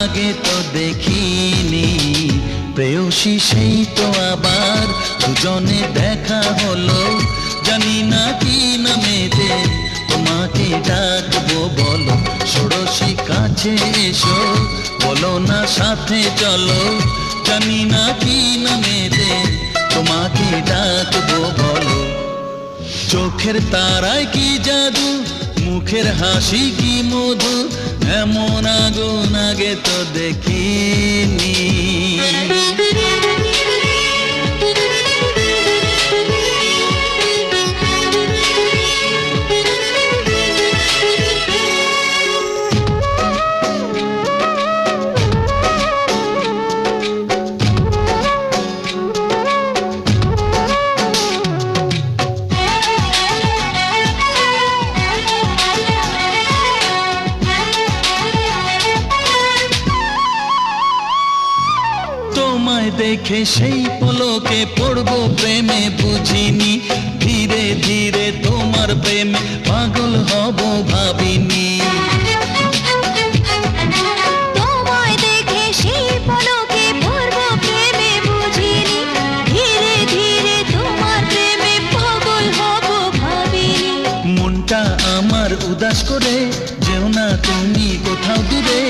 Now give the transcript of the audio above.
আগে তো দেখিনি প্রেয়সী, সেই তো আবার দুজনে দেখা হলো। জানি না কি নামেতে তোমাকে ডাকবো, বলো ষোড়শী কাছে এসো, বলো না সাথে চলো। জানি না কি নামেতে তোমাকে ডাকবো, বলো। চোখের তারায় কি জাদু, মুখের হাসি কি মধু, এমন আগুন আগে তো দেখিনি। তোমায় দেখে সেই পলকে পড়বো প্রেমে, বুঝিনি ধীরে ধীরে তোমার প্রেমে পাগল হব ভাবিনি। তোমায় দেখে সেই পলকে পড়বো প্রেমে, বুঝিনি ধীরে ধীরে তোমার প্রেমে পাগল হব ভাবিনি। মনটা আমার উদাস করে যেও না তুমি কোথাও দূরে।